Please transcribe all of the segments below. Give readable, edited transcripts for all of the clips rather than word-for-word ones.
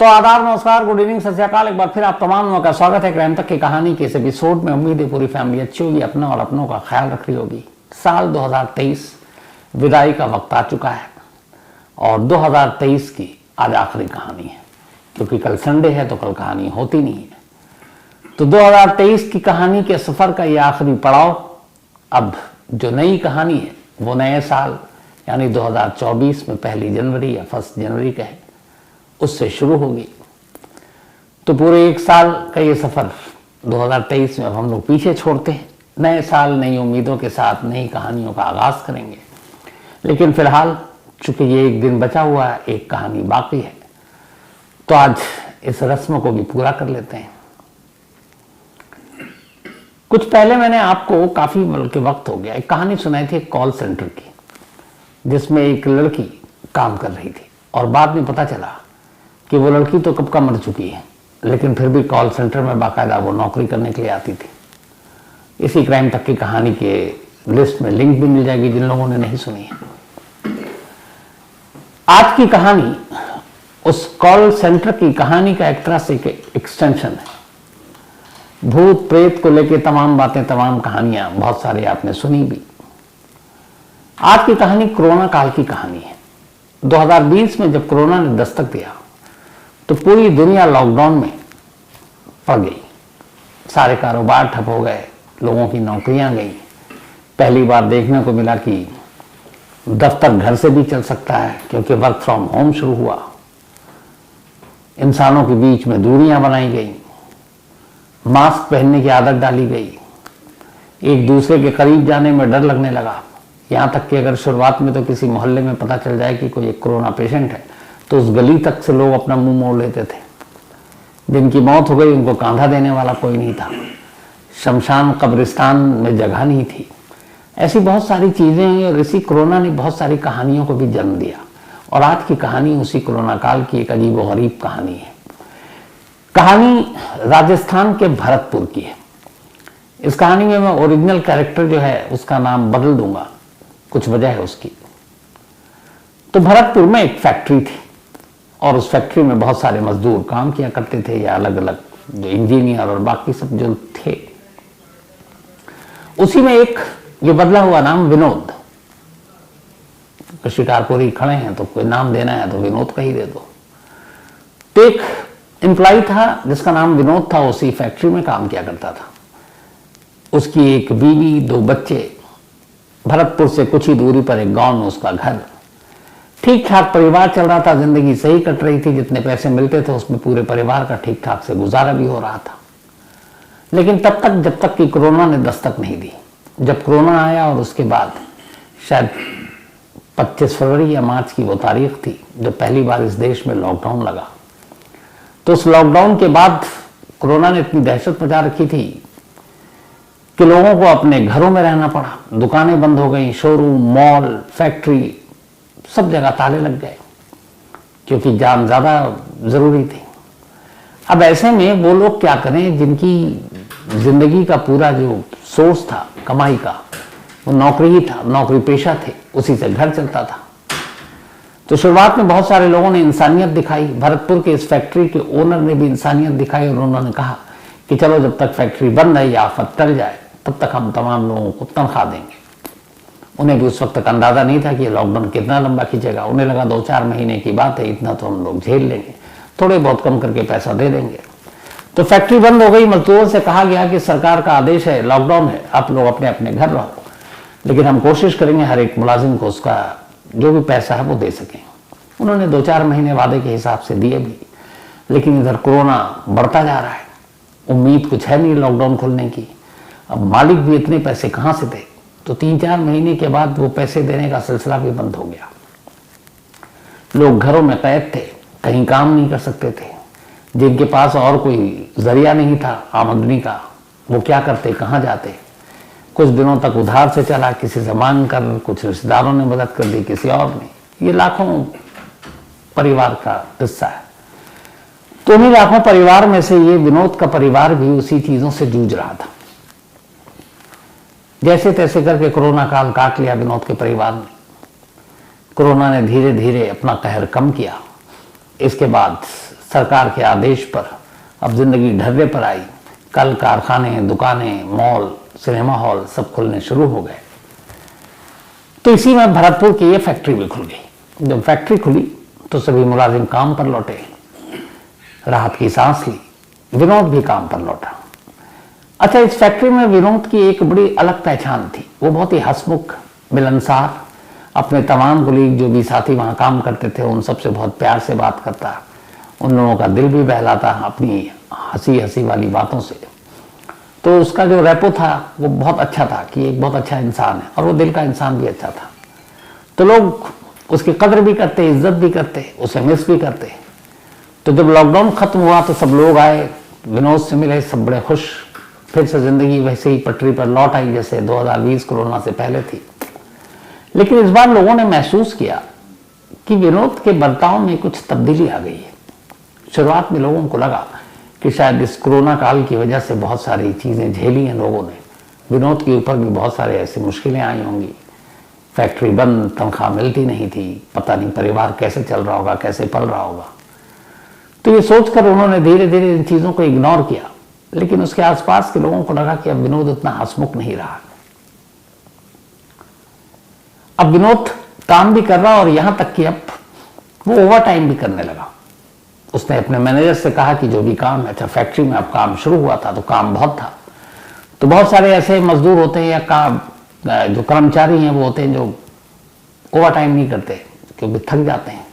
तो आदाब, नमस्कार, गुड इवनिंग, सत श्री अकाल। एक बार फिर आप तमाम लोगों का स्वागत है क्राइम तक की कहानी के इस एपिसोड में। उम्मीद है पूरी फैमिली अच्छी होगी, अपना और अपनों का ख्याल रख रही होगी। साल 2023 विदाई का वक्त आ चुका है और 2023 की आज आखिरी कहानी है, क्योंकि कल संडे है तो कल कहानी होती नहीं है। तो 2023 की कहानी के सफर का ये आखिरी पड़ाव। अब जो नई कहानी है वो नए साल यानी 2024 में 1 जनवरी या 1 जनवरी का है, उससे शुरू होगी। तो पूरे एक साल का ये सफर 2023 में अब हम लोग पीछे छोड़ते हैं। नए साल नई उम्मीदों के साथ नई कहानियों का आगाज करेंगे। लेकिन फिलहाल चूंकि ये एक दिन बचा हुआ है, एक कहानी बाकी है, तो आज इस रस्म को भी पूरा कर लेते हैं। कुछ पहले मैंने आपको काफी बल्कि वक्त हो गया एक कहानी सुनाई थी कॉल सेंटर की, जिसमें एक लड़की काम कर रही थी और बाद में पता चला कि वो लड़की तो कब का मर चुकी है, लेकिन फिर भी कॉल सेंटर में बाकायदा वो नौकरी करने के लिए आती थी। इसी क्राइम तक की कहानी के लिस्ट में लिंक भी मिल जाएगी जिन लोगों ने नहीं सुनी है। आज की कहानी उस कॉल सेंटर की कहानी का एक तरह से एक्सटेंशन है। भूत प्रेत को लेकर तमाम बातें, तमाम कहानियां बहुत सारी आपने सुनी भी। आज की कहानी कोरोना काल की कहानी है। 2020 में जब कोरोना ने दस्तक दिया तो पूरी दुनिया लॉकडाउन में पड़ गई। सारे कारोबार ठप हो गए, लोगों की नौकरियां गई। पहली बार देखने को मिला कि दफ्तर घर से भी चल सकता है, क्योंकि वर्क फ्रॉम होम शुरू हुआ। इंसानों के बीच में दूरियां बनाई गई, मास्क पहनने की आदत डाली गई, एक दूसरे के करीब जाने में डर लगने लगा। यहां तक कि अगर शुरुआत में तो किसी मोहल्ले में पता चल जाए कि कोई एक कोरोना पेशेंट है तो उस गली तक से लोग अपना मुंह मोड़ लेते थे। जिनकी मौत हो गई उनको कांधा देने वाला कोई नहीं था, शमशान कब्रिस्तान में जगह नहीं थी। ऐसी बहुत सारी चीजें हैं और इसी कोरोना ने बहुत सारी कहानियों को भी जन्म दिया। और आज की कहानी उसी कोरोना काल की एक अजीब व गरीब कहानी है। कहानी राजस्थान के भरतपुर की है। इस कहानी में मैं ओरिजिनल कैरेक्टर जो है उसका नाम बदल दूंगा, कुछ वजह है उसकी। तो भरतपुर में एक फैक्ट्री थी और उस फैक्ट्री में बहुत सारे मजदूर काम किया करते थे, या अलग अलग जो इंजीनियर और बाकी सब जो थे। उसी में एक ये बदला हुआ नाम विनोद, शिकारपुरी खड़े हैं तो कोई नाम देना है तो विनोद का ही दे दो। तो एक एम्प्लॉय था जिसका नाम विनोद था, उसी फैक्ट्री में काम किया करता था। उसकी एक बीवी, 2 बच्चे। भरतपुर से कुछ ही दूरी पर एक गांव में उसका घर। ठीक ठाक परिवार चल रहा था, जिंदगी सही कट रही थी। जितने पैसे मिलते थे उसमें पूरे परिवार का ठीक ठाक से गुजारा भी हो रहा था। लेकिन तब तक जब तक कि कोरोना ने दस्तक नहीं दी। जब कोरोना आया और उसके बाद शायद 25 फरवरी या मार्च की वो तारीख थी जब पहली बार इस देश में लॉकडाउन लगा। तो उस लॉकडाउन के बाद कोरोना ने इतनी दहशत मचा रखी थी कि लोगों को अपने घरों में रहना पड़ा। दुकानें बंद हो गई, शोरूम, मॉल, फैक्ट्री, सब जगह ताले लग गए, क्योंकि जान ज्यादा जरूरी थी। अब ऐसे में वो लोग क्या करें जिनकी जिंदगी का पूरा जो सोर्स था कमाई का वो नौकरी ही था, नौकरी पेशा थे, उसी से घर चलता था। तो शुरुआत में बहुत सारे लोगों ने इंसानियत दिखाई। भरतपुर के इस फैक्ट्री के ओनर ने भी इंसानियत दिखाई और उन्होंने कहा कि चलो जब तक फैक्ट्री बंद है या आफत टल जाए तब तक हम तमाम लोगों को तनख्वाह देंगे। उन्हें भी उस वक्त तक अंदाजा नहीं था कि लॉकडाउन कितना लंबा खींचेगा। उन्हें लगा 2-4 महीने की बात है, इतना तो हम लोग झेल लेंगे, थोड़े बहुत कम करके पैसा दे देंगे। तो फैक्ट्री बंद हो गई। मजदूरों से कहा गया कि सरकार का आदेश है, लॉकडाउन है, आप लोग अपने अपने घर रहो, लेकिन हम कोशिश करेंगे हर एक मुलाजिम को उसका जो भी पैसा है वो दे सकें। उन्होंने 2-4 महीने वादे के हिसाब से दिए भी, लेकिन इधर कोरोना बढ़ता जा रहा है। उम्मीद कुछ है नहीं लॉकडाउन खुलने की। अब मालिक भी इतने पैसे कहां से दे। तो 3-4 महीने के बाद वो पैसे देने का सिलसिला भी बंद हो गया। लोग घरों में कैद थे, कहीं काम नहीं कर सकते थे। जिनके पास और कोई जरिया नहीं था आमदनी का, वो क्या करते, कहां जाते। कुछ दिनों तक उधार से चला, किसी से मांग कर, कुछ रिश्तेदारों ने मदद कर दी, किसी और ने। ये लाखों परिवार का किस्सा है। तो उन्हीं लाखों परिवार में से ये विनोद का परिवार भी उसी चीजों से जूझ रहा था। जैसे तैसे करके कोरोना काल काट लिया विनोद के परिवार ने। कोरोना ने धीरे धीरे अपना कहर कम किया। इसके बाद सरकार के आदेश पर अब जिंदगी ढर्रे पर आई। कल कारखाने, दुकानें, मॉल, सिनेमा हॉल सब खुलने शुरू हो गए। तो इसी में भरतपुर की ये फैक्ट्री भी खुल गई। जब फैक्ट्री खुली तो सभी मुलाजिम काम पर लौटे, राहत की सांस ली। विनोद भी काम पर लौटा। अच्छा, इस फैक्ट्री में विनोद की एक बड़ी अलग पहचान थी। वो बहुत ही हंसमुख, मिलनसार, अपने तमाम कुलीग जो भी साथी वहां काम करते थे उन सबसे बहुत प्यार से बात करता, उन लोगों का दिल भी बहलाता अपनी हंसी हंसी वाली बातों से। तो उसका जो रेपो था वो बहुत अच्छा था कि एक बहुत अच्छा इंसान है और वो दिल का इंसान भी अच्छा था। तो लोग उसकी कदर भी करते, इज्जत भी करते, उसे मिस भी करते। तो जब लॉकडाउन खत्म हुआ तो सब लोग आए, विनोद से मिले, सब बड़े खुश। फिर से जिंदगी वैसे ही पटरी पर लौट आई जैसे 2020 कोरोना से पहले थी। लेकिन इस बार लोगों ने महसूस किया कि विनोद के बर्ताव में कुछ तब्दीली आ गई है। शुरुआत में लोगों को लगा कि शायद इस कोरोना काल की वजह से बहुत सारी चीजें झेली हैं लोगों ने, विनोद के ऊपर भी बहुत सारे ऐसी मुश्किलें आई होंगी। फैक्ट्री बंद, तनख्वाह मिलती नहीं थी, पता नहीं परिवार कैसे चल रहा होगा, कैसे पल रहा होगा। तो ये सोचकर उन्होंने धीरे धीरे इन चीजों को इग्नोर किया। लेकिन उसके आसपास के लोगों को लगा कि अब विनोद उतना हंसमुख नहीं रहा। अब विनोद काम भी कर रहा और यहां तक कि अब वो ओवर टाइम भी करने लगा। उसने अपने मैनेजर से कहा कि जो भी काम है, अच्छा फैक्ट्री में अब काम शुरू हुआ था तो काम बहुत था, तो बहुत सारे ऐसे मजदूर होते हैं या काम जो कर्मचारी हैं वो होते हैं जो ओवर टाइम नहीं करते क्योंकि थक जाते हैं।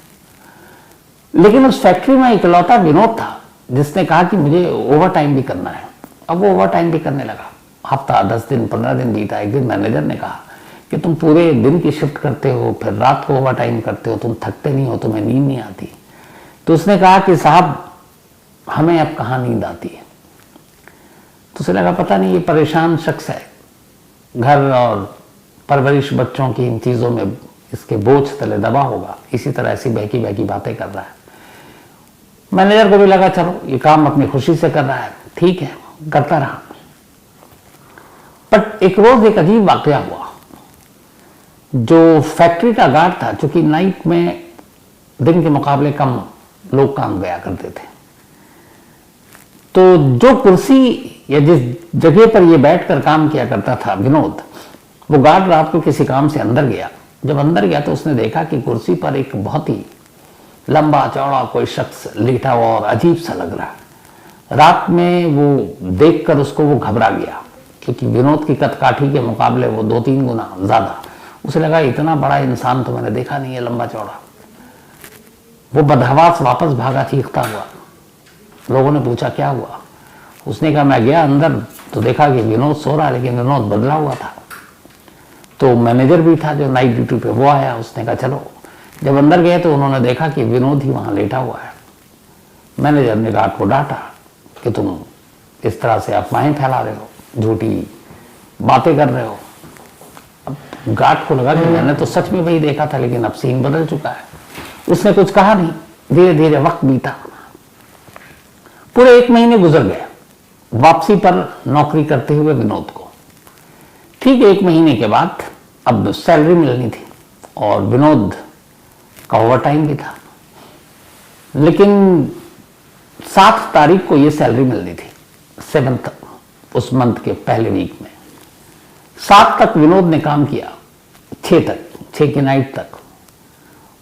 लेकिन उस फैक्ट्री में इकलौता विनोद था जिसने कहा कि मुझे ओवर टाइम भी करना है। अब वो ओवर टाइम भी करने लगा। हफ्ता, 10 दिन, 15 दिन बीता। एक दिन मैनेजर ने कहा कि तुम पूरे दिन की शिफ्ट करते हो, फिर रात को ओवर टाइम करते हो, तुम थकते नहीं हो, तुम्हें नींद नहीं आती। तो उसने कहा कि साहब हमें अब कहाँ नींद आती है। तो उसे लगा पता नहीं ये परेशान शख्स है, घर और परवरिश बच्चों की इन चीज़ों में इसके बोझ तले दबा होगा, इसी तरह ऐसी बहकी बहकी बातें कर रहा है। मैनेजर को भी लगा चलो ये काम अपनी खुशी से कर रहा है, ठीक है, करता रहा। बट एक रोज एक अजीब वाकया हुआ। जो फैक्ट्री का गार्ड था, चूंकि नाइट में दिन के मुकाबले कम लोग काम गया करते थे, तो जो कुर्सी या जिस जगह पर ये बैठकर काम किया करता था विनोद, वो गार्ड रात को किसी काम से अंदर गया। जब अंदर गया तो उसने देखा कि कुर्सी पर एक बहुत ही लंबा चौड़ा कोई शख्स लेटा हुआ और अजीब सा लग रहा है। रात में वो देखकर उसको वो घबरा गया क्योंकि विनोद की कदकाठी के मुकाबले वो 2-3 गुना ज्यादा। उसे लगा इतना बड़ा इंसान तो मैंने देखा नहीं है, लंबा चौड़ा। वो बदहवास वापस भागा चीखता हुआ। लोगों ने पूछा क्या हुआ। उसने कहा मैं गया अंदर तो देखा कि विनोद सो रहा, लेकिन विनोद बदला हुआ था। तो मैनेजर भी था जो नाइट ड्यूटी पे, वो आया। उसने कहा चलो। जब अंदर गए तो उन्होंने देखा कि विनोद ही वहां लेटा हुआ है। मैनेजर ने गार्ड को डांटा कि तुम इस तरह से अफवाहें फैला रहे हो, झूठी बातें कर रहे हो। अब गार्ड को लगा कि मैंने तो सच में वही देखा था, लेकिन अब सीन बदल चुका है। उसने कुछ कहा नहीं। धीरे धीरे वक्त बीता। पूरे 1 महीने गुजर गए वापसी पर नौकरी करते हुए विनोद को। ठीक 1 महीने के बाद अब सैलरी मिलनी थी और विनोद का ओवर टाइम भी था। लेकिन 7 तारीख को ये सैलरी मिलनी थी, 7th उस मंथ के पहले वीक में। 7 तक विनोद ने काम किया, 6 की नाइट तक,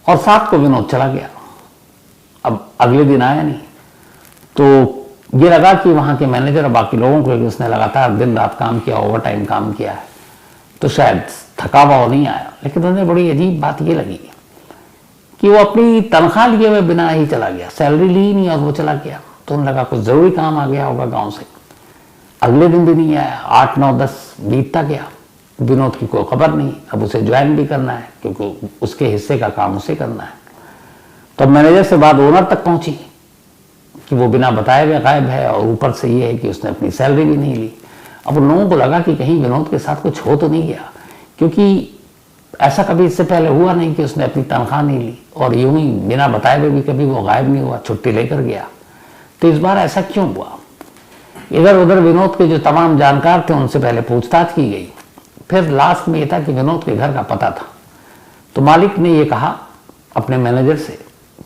और 7 को विनोद चला गया। अब अगले दिन आया नहीं। तो ये लगा कि वहां के मैनेजर और बाकी लोगों को, उसने लगातार दिन रात काम किया, ओवर टाइम काम किया है, तो शायद थका हुआ नहीं आया। लेकिन उन्हें बड़ी अजीब बात ये लगी कि वो अपनी तनख्वाह लिए हुए बिना ही चला गया, सैलरी ली नहीं और वो चला गया। तो उन्हें लगा कुछ जरूरी काम आ गया होगा गांव से। अगले दिन भी नहीं आया। 8, 9, 10 बीतता गया। विनोद की कोई खबर नहीं। अब उसे ज्वाइन भी करना है क्योंकि उसके हिस्से का काम उसे करना है। तो मैनेजर से बात ओनर तक पहुंची कि वो बिना बताए हुए गायब है, और ऊपर से ये है कि उसने अपनी सैलरी भी नहीं ली। अब उन लोगों को लगा कि कहीं विनोद के साथ कुछ हो तो नहीं गया, क्योंकि ऐसा कभी इससे पहले हुआ नहीं कि उसने अपनी तनख्वाह नहीं ली और यूं ही बिना बताए हुए भी कभी वो गायब नहीं हुआ, छुट्टी लेकर गया। तो इस बार ऐसा क्यों हुआ। इधर उधर विनोद के जो तमाम जानकार थे उनसे पहले पूछताछ की गई। फिर लास्ट में ये था कि विनोद के घर का पता था। तो मालिक ने ये कहा अपने मैनेजर से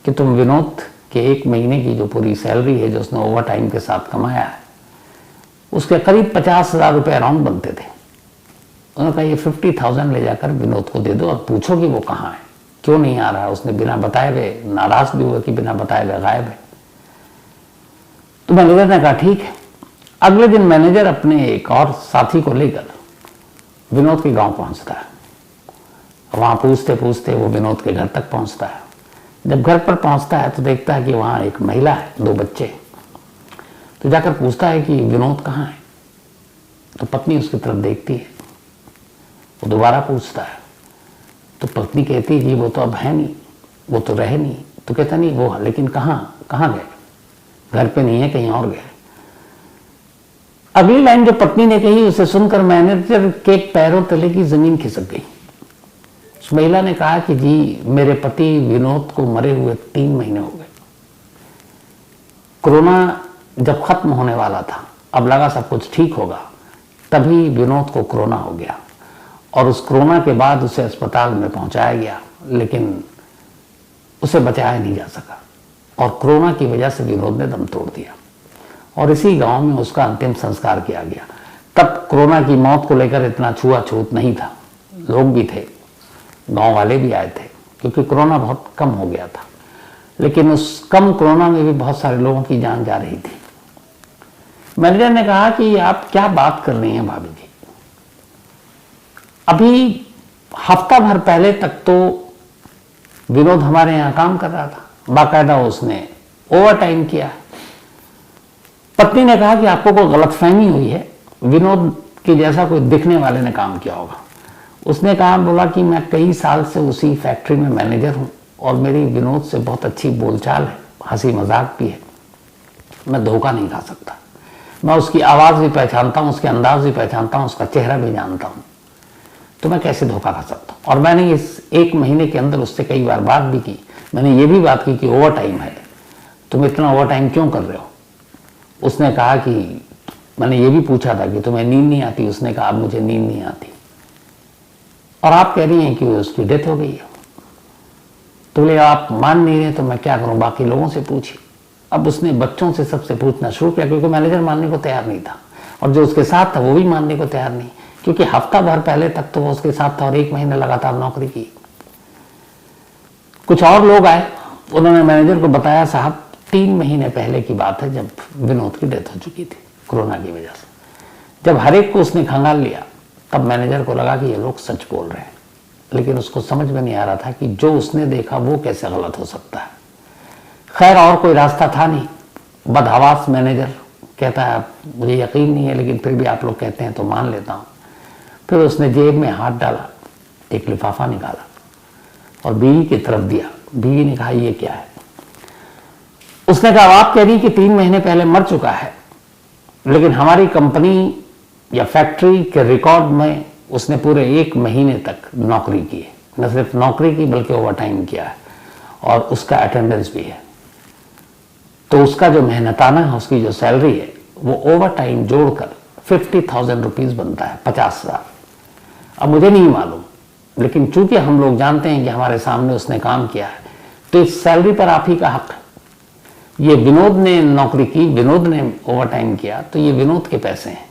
कि तुम विनोद कि 1 महीने की जो पूरी सैलरी है जो उसने ओवर टाइम के साथ कमाया है उसके करीब 50,000 रुपये अराउंड बनते थे। उन्होंने कहा ये 50,000 ले जाकर विनोद को दे दो और पूछो कि वो कहाँ है, क्यों नहीं आ रहा है। उसने बिना बताए हुए नाराज भी हुआ कि बिना बताए हुए गायब है। तो मैनेजर ने कहा ठीक है। अगले दिन मैनेजर अपने एक और साथी को लेकर विनोद के गांव पहुंचता है। वहां पूछते पूछते वो विनोद के घर तक पहुंचता है। जब घर पर पहुंचता है तो देखता है कि वहां एक महिला है, 2 बच्चे। तो जाकर पूछता है कि विनोद कहाँ है। तो पत्नी उसकी तरफ देखती है। वो दोबारा पूछता है तो पत्नी कहती है कि वो तो अब है नहीं, वो तो रहे नहीं। तो कहता नहीं वो, लेकिन कहाँ गए, घर पे नहीं है, कहीं और गए। अगली लाइन जो पत्नी ने कही उसे सुनकर मैनेजर के पैरों तले की जमीन खिसक गई। उस महिला ने कहा कि जी मेरे पति विनोद को मरे हुए 3 महीने हो गए। कोरोना जब खत्म होने वाला था, अब लगा सब कुछ ठीक होगा, तभी विनोद को कोरोना हो गया और उस कोरोना के बाद उसे अस्पताल में पहुंचाया गया, लेकिन उसे बचाया नहीं जा सका और कोरोना की वजह से विनोद ने दम तोड़ दिया और इसी गांव में उसका अंतिम संस्कार किया गया। तब कोरोना की मौत को लेकर इतना छुआछूत नहीं था, लोग भी थे, गांव वाले भी आए थे, क्योंकि कोरोना बहुत कम हो गया था। लेकिन उस कम कोरोना में भी बहुत सारे लोगों की जान जा रही थी। मैनेजर ने कहा कि आप क्या बात कर रही हैं भाभी जी, अभी हफ्ता भर पहले तक तो विनोद हमारे यहाँ काम कर रहा था, बाकायदा उसने ओवर टाइम किया। पत्नी ने कहा कि आपको कोई गलतफहमी हुई है, विनोद के जैसा कोई दिखने वाले ने काम किया होगा। उसने कहा, बोला कि मैं कई साल से उसी फैक्ट्री में मैनेजर हूं और मेरी विनोद से बहुत अच्छी बोलचाल है, हंसी मजाक भी है, मैं धोखा नहीं खा सकता। मैं उसकी आवाज़ भी पहचानता हूँ, उसके अंदाज भी पहचानता हूँ, उसका चेहरा भी जानता हूँ, तो मैं कैसे धोखा खा सकता हूँ। और मैंने इस 1 महीने के अंदर उससे कई बार बात भी की। मैंने ये भी बात की कि ओवर टाइम है, तुम इतना ओवर टाइम क्यों कर रहे हो। उसने कहा कि मैंने ये भी पूछा था कि तुम्हें नींद नहीं आती। उसने कहा अब मुझे नींद नहीं आती। और आप कह रही हैं कि उसकी डेथ हो गई है। तो बोले आप मान नहीं रहे तो मैं क्या करूं, बाकी लोगों से पूछिए। अब उसने बच्चों से सबसे पूछना शुरू किया, क्योंकि मैनेजर मानने को तैयार नहीं था और जो उसके साथ था वो भी मानने को तैयार नहीं, क्योंकि हफ्ता भर पहले तक तो वो उसके साथ था और 1 महीने लगातार नौकरी की। कुछ और लोग आए, उन्होंने मैनेजर को बताया, साहब 3 महीने पहले की बात है जब विनोद की डेथ हो चुकी थी कोरोना की वजह से। जब हर एक को उसने खंगाल लिया तब मैनेजर को लगा कि ये लोग सच बोल रहे हैं, लेकिन उसको समझ में नहीं आ रहा था कि जो उसने देखा वो कैसे गलत हो सकता है। खैर और कोई रास्ता था नहीं। बदहवास मैनेजर कहता है मुझे यकीन नहीं है, लेकिन फिर भी आप लोग कहते हैं तो मान लेता हूँ। फिर उसने जेब में हाथ डाला, एक लिफाफा निकाला और बीवी की तरफ दिया। बीवी ने कहा ये क्या है। उसने कहा आप कह रही कि 3 महीने पहले मर चुका है, लेकिन हमारी कंपनी या फैक्ट्री के रिकॉर्ड में उसने पूरे 1 महीने तक नौकरी की है। न सिर्फ नौकरी की बल्कि ओवर टाइम किया है और उसका अटेंडेंस भी है। तो उसका जो मेहनताना है, उसकी जो सैलरी है, वो ओवर टाइम जोड़कर 50,000 रुपीज़ बनता है, 50,000। अब मुझे नहीं मालूम, लेकिन चूंकि हम लोग जानते हैं कि हमारे सामने उसने काम किया है, तो इस सैलरी पर आप ही का हक है। ये विनोद ने नौकरी की, विनोद ने ओवर टाइम किया, तो ये विनोद के पैसे हैं।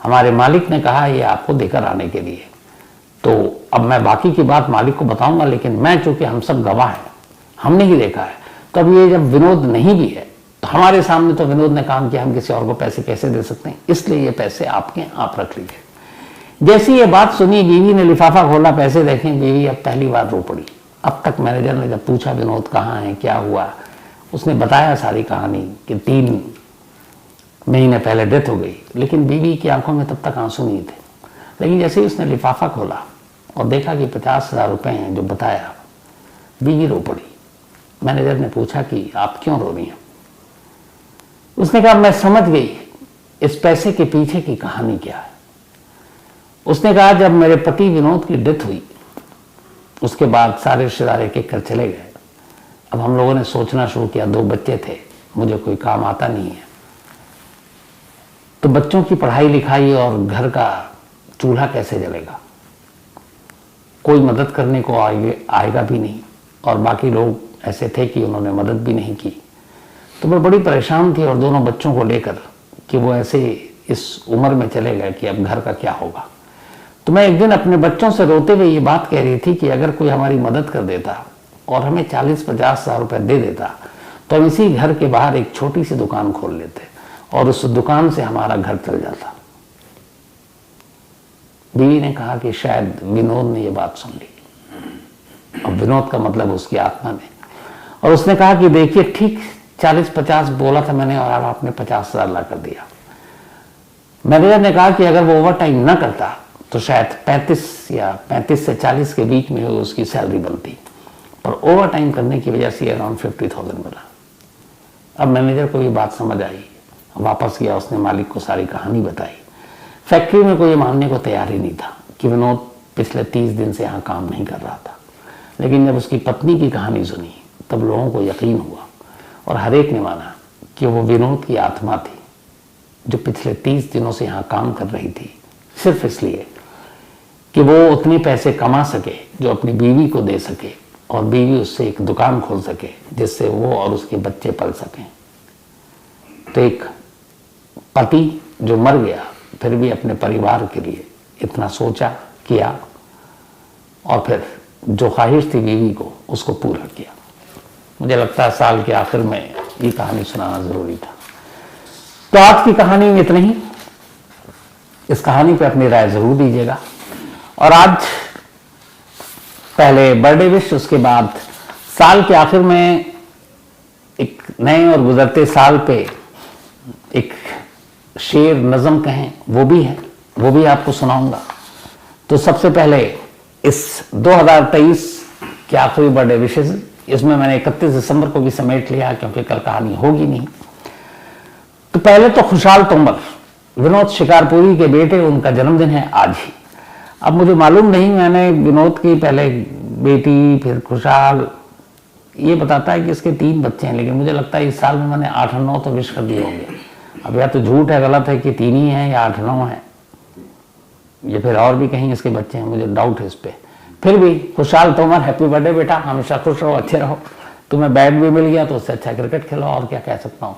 हमारे मालिक ने कहा ये आपको देकर आने के लिए। तो अब मैं बाकी की बात मालिक को बताऊंगा, लेकिन मैं चूंकि हम सब गवाह हैं, हमने ही देखा है, तो अब ये जब विनोद नहीं भी है तो हमारे सामने तो विनोद ने काम किया, हम किसी और को पैसे कैसे दे सकते हैं, इसलिए ये पैसे आपके, आप रख लीजिए। जैसी ये बात सुनी, बीवी ने लिफाफा खोला, पैसे देखें, बीवी अब पहली बार रो पड़ी। अब तक मैनेजर ने जब पूछा विनोद कहाँ है, क्या हुआ, उसने बताया सारी कहानी कि 3 महीने पहले डेथ हो गई, लेकिन बीवी की आंखों में तब तक आंसू नहीं थे। लेकिन जैसे ही उसने लिफाफा खोला और देखा कि 50,000 रुपये हैं जो बताया, बीवी रो पड़ी। मैनेजर ने पूछा कि आप क्यों रो रही हैं। उसने कहा मैं समझ गई इस पैसे के पीछे की कहानी क्या है। उसने कहा जब मेरे पति विनोद की डेथ हुई, उसके बाद सारे रिश्तेदार एक एक कर चले गए। अब हम लोगों ने सोचना शुरू किया, 2 बच्चे थे, मुझे कोई काम आता नहीं है, तो बच्चों की पढ़ाई लिखाई और घर का चूल्हा कैसे जलेगा, कोई मदद करने को आएगा भी नहीं। और बाकी लोग ऐसे थे कि उन्होंने मदद भी नहीं की। तो मैं बड़ी परेशान थी और दोनों बच्चों को लेकर कि वो ऐसे इस उम्र में चले गए कि अब घर का क्या होगा। तो मैं एक दिन अपने बच्चों से रोते हुए ये बात कह रही थी कि अगर कोई हमारी मदद कर देता और हमें 40-50 हज़ार रुपये दे देता तो हम इसी घर के बाहर एक छोटी सी दुकान खोल लेते और उस दुकान से हमारा घर चल जाता। बीवी ने कहा कि शायद विनोद ने ये बात सुन ली। अब विनोद का मतलब उसकी आत्मा ने, और उसने कहा कि देखिए ठीक 40-50 बोला था मैंने और आपने 50,000 ला कर दिया। मैनेजर ने कहा कि अगर वो ओवर टाइम ना करता तो शायद 35 से 40 के बीच में उसकी सैलरी बनती, पर ओवर टाइम करने की वजह से अराउंड 50,000 मिला। अब मैनेजर को ये बात समझ आई, वापस गया, उसने मालिक को सारी कहानी बताई। फैक्ट्री में कोई मानने को तैयार ही नहीं था कि विनोद पिछले 30 दिन से यहाँ काम नहीं कर रहा था, लेकिन जब उसकी पत्नी की कहानी सुनी तब लोगों को यकीन हुआ और हर एक ने माना कि वो विनोद की आत्मा थी जो पिछले 30 दिनों से यहाँ काम कर रही थी, सिर्फ इसलिए कि वो उतने पैसे कमा सके जो अपनी बीवी को दे सके और बीवी उससे एक दुकान खोल सके जिससे वो और उसके बच्चे पल सकें। तो एक पति जो मर गया फिर भी अपने परिवार के लिए इतना सोचा किया और फिर जो ख्वाहिश थी बीवी को उसको पूरा किया। मुझे लगता है साल के आखिर में ये कहानी सुनाना जरूरी था। तो आज की कहानी में इतना ही। इस कहानी पे अपनी राय जरूर दीजिएगा और आज पहले बर्थडे विश, उसके बाद साल के आखिर में एक नए और गुजरते साल पे एक शेर नज़म कहें वो भी है, वो भी आपको सुनाऊंगा। तो सबसे पहले इस 2023 के आखिरी बर्थडे विशेष, इसमें मैंने 31 दिसंबर को भी समेट लिया क्योंकि कल कहानी होगी नहीं। तो पहले तो खुशहाल तोमर, विनोद शिकारपुरी के बेटे, उनका जन्मदिन है आज ही। अब मुझे मालूम नहीं, मैंने विनोद की पहले बेटी फिर खुशहाल ये बताता है कि इसके 3 बच्चे हैं, लेकिन मुझे लगता है इस साल में मैंने 8 और 9 तो विश कर दिए होंगे। अब या तो झूठ है, गलत है कि 3 ही हैं या 8-9 हैं, ये फिर और भी कहीं इसके बच्चे हैं, मुझे डाउट है इस पर। फिर भी खुशहाल तोमर, हैप्पी बर्थडे बेटा, हमेशा खुश रहो, अच्छे रहो। तुम्हें बैट भी मिल गया तो उससे अच्छा क्रिकेट खेलो, और क्या कह सकता हूँ।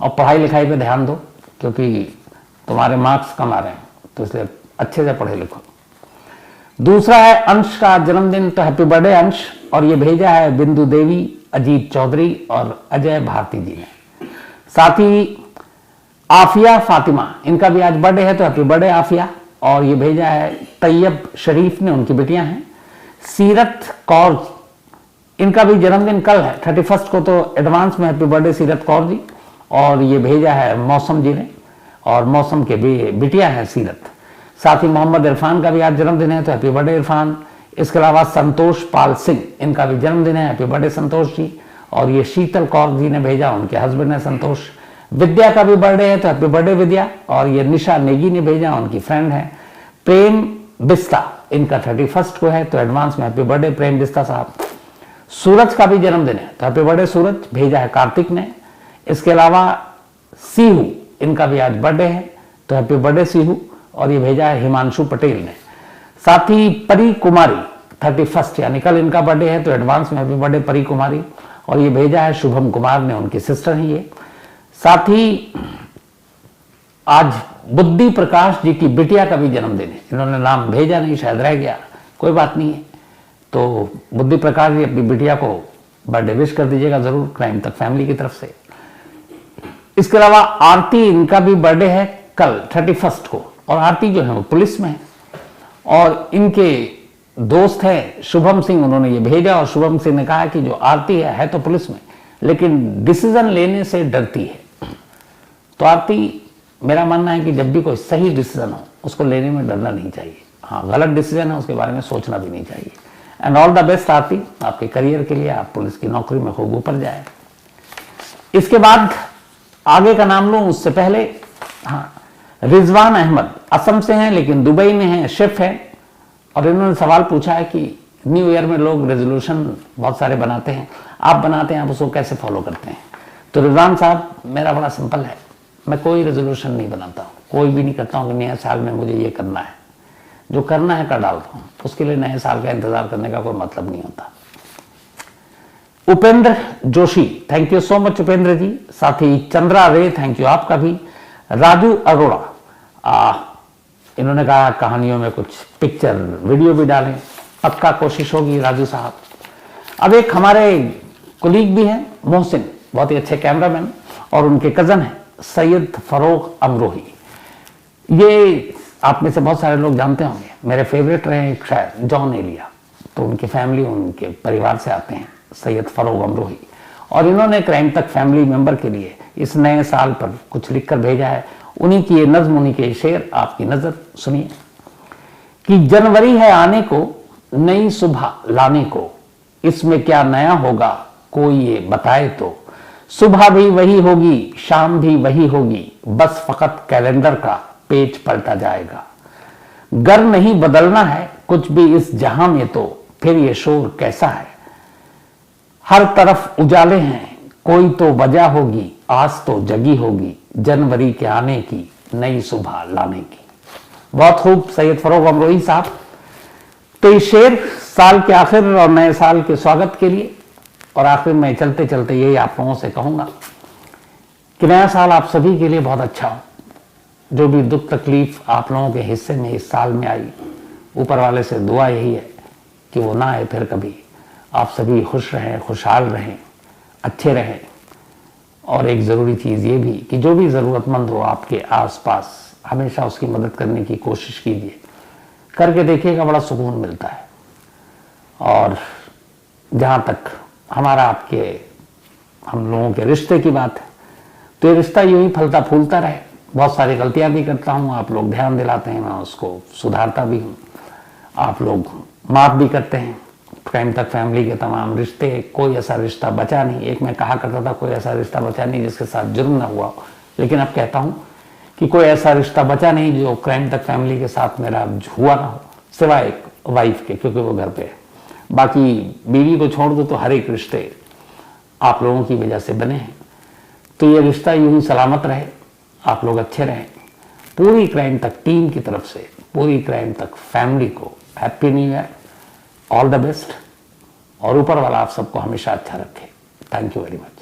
और पढ़ाई लिखाई पे ध्यान दो क्योंकि तुम्हारे मार्क्स कम आ रहे हैं, तो इसलिए अच्छे से पढ़े लिखो। दूसरा है अंश का जन्मदिन, तो हैप्पी बर्थडे अंश, और ये भेजा है बिंदु देवी, अजीत चौधरी और अजय भारती जी ने। साथ ही आफिया फातिमा, इनका भी आज बर्थडे है, तो हैप्पी बर्थडे आफिया। और ये भेजा है तैयब शरीफ ने, उनकी बेटियां हैं। सीरत कौर, इनका भी जन्मदिन कल है 31 को, तो एडवांस में हैप्पी बर्थडे सीरत कौर जी। और ये भेजा है मौसम जी ने, और मौसम के बिटिया है सीरत। साथ ही मोहम्मद इरफान का भी आज जन्मदिन है, तो हैप्पी बर्थडे इरफान। इसके अलावा संतोष पाल सिंह, इनका भी जन्मदिन है, हैप्पी बर्थडे संतोष जी। और ये शीतल कौर जी ने भेजा, उनके हस्बैंड है संतोष। विद्या का भी बर्थडे है, तो हैप्पी बर्थडे विद्या। और ये निशा नेगी ने भेजा, उनकी फ्रेंड है। प्रेम बिस्ता, इनका 31 को है, तो एडवांस में हैप्पी बर्थडे प्रेम बिस्ता साहब। सूरज का भी जन्मदिन है, तो हैप्पी बर्थडे सूरज, भेजा है कार्तिक ने। इसके अलावा सीहू, इनका भी आज बर्थडे है, तो हैप्पी बर्थडे सीहू। और ये भेजा है हिमांशु पटेल ने। साथ ही परी कुमारी 31 यानी कल इनका बर्थडे है, तो एडवांस में हैप्पी बर्थडे परी कुमारी। और ये भेजा है शुभम कुमार ने, उनकी सिस्टर हैं ये। साथ ही आज बुद्धि प्रकाश जी की बिटिया का भी जन्मदिन है, इन्होंने नाम भेजा नहीं, शायद रह गया, कोई बात नहीं है। तो बुद्धि प्रकाश जी अपनी बिटिया को बर्थडे विश कर दीजिएगा जरूर, क्राइम तक फैमिली की तरफ से। इसके अलावा आरती, इनका भी बर्थडे है कल 31 को, और आरती जो है वो पुलिस में है। और इनके दोस्त है शुभम सिंह, उन्होंने ये भेजा, और शुभम सिंह ने कहा कि जो आरती है तो पुलिस में, लेकिन डिसीजन लेने से डरती है। तो आरती, मेरा मानना है कि जब भी कोई सही डिसीजन हो उसको लेने में डरना नहीं चाहिए। हाँ, गलत डिसीजन है उसके बारे में सोचना भी नहीं चाहिए। एंड ऑल द बेस्ट आरती, आपके करियर के लिए, आप पुलिस की नौकरी में खूब ऊपर जाए। इसके बाद आगे का नाम लूं उससे पहले, हाँ, रिजवान अहमद असम से हैं लेकिन दुबई में हैं, शेफ हैं। और इन्होंने सवाल पूछा है कि न्यू ईयर में लोग रेजोल्यूशन बहुत सारे बनाते हैं, आप बनाते हैं, आप उसको कैसे फॉलो करते हैं। तो रिजवान साहब, मेरा बड़ा सिंपल है, मैं कोई रेजोल्यूशन नहीं बनाता हूँ, कोई भी नहीं करता हूँ कि नए साल में मुझे ये करना है। जो करना है कर डालता हूँ, उसके लिए नए साल का इंतजार करने का कोई मतलब नहीं होता। Upendra Joshi, thank you so much Upendra ji. साथ ही चंद्रा रे, थैंक यू आपका भी। राजू अरोड़ा, इन्होंने कहा कहानियों में कुछ पिक्चर वीडियो भी डालें, पक्का कोशिश होगी राजू साहब। अब एक हमारे कुलीग भी हैं मोहसिन, बहुत ही अच्छे कैमरामैन, और उनके कजन हैं सैयद फरोग अमरोही। ये आप में से बहुत सारे लोग जानते होंगे, मेरे फेवरेट रहे एक शायर जॉन एलिया, तो उनकी फैमिली उनके परिवार से आते हैं सैयद फरोग अमरोही। और इन्होंने क्राइम तक फैमिली मेंबर के लिए इस नए साल पर कुछ लिखकर भेजा है। उन्हीं की ये नज्म, उन्हीं के शेर आपकी नजर सुनिए कि जनवरी है आने को, नई सुबह लाने को, इसमें क्या नया होगा कोई ये बताए तो। सुबह भी वही होगी, शाम भी वही होगी, बस फकत कैलेंडर का पेज पलटा जाएगा। गर नहीं बदलना है कुछ भी इस जहां में तो फिर ये शोर कैसा है। हर तरफ उजाले हैं, कोई तो वजह होगी, आज तो जगी होगी, जनवरी के आने की, नई सुबह लाने की। बहुत खूब सैयद फरोग अमरोही साहब। तो ये शेर साल के आखिर और नए साल के स्वागत के लिए, और आखिर में चलते चलते यही आप लोगों से कहूंगा कि नया साल आप सभी के लिए बहुत अच्छा हो। जो भी दुख तकलीफ आप लोगों के हिस्से में इस साल में आई, ऊपर वाले से दुआ यही है कि वो ना आए फिर कभी। आप सभी खुश रहें, खुशहाल रहें, अच्छे रहें। और एक ज़रूरी चीज़ ये भी कि जो भी ज़रूरतमंद हो आपके आसपास, हमेशा उसकी मदद करने की कोशिश कीजिए। करके देखिएगा, बड़ा सुकून मिलता है। और जहाँ तक हमारा आपके हम लोगों के रिश्ते की बात है, तो ये रिश्ता यूं ही फलता फूलता रहे। बहुत सारी गलतियां भी करता हूँ, आप लोग ध्यान दिलाते हैं, मैं उसको सुधारता भी हूँ। आप लोग माफ भी करते हैं। क्राइम तक फैमिली के तमाम रिश्ते, कोई ऐसा रिश्ता बचा नहीं। एक मैं कहा करता था कोई ऐसा रिश्ता बचा नहीं जिसके साथ जुर्म ना हुआ, लेकिन अब कहता हूँ कि कोई ऐसा रिश्ता बचा नहीं जो क्राइम तक फैमिली के साथ मेरा हुआ ना हो, सिवाय एक वाइफ के, क्योंकि वो घर पे है। बाकी बीवी को छोड़ दो तो हर एक रिश्ते आप लोगों की वजह से बने हैं। तो ये रिश्ता यूं ही सलामत रहे, आप लोग अच्छे रहें। पूरी क्राइम तक टीम की तरफ से, पूरी क्राइम तक फैमिली को happy new year, all the best, और ऊपर वाला आप सबको हमेशा अच्छा रखे। Thank you very much.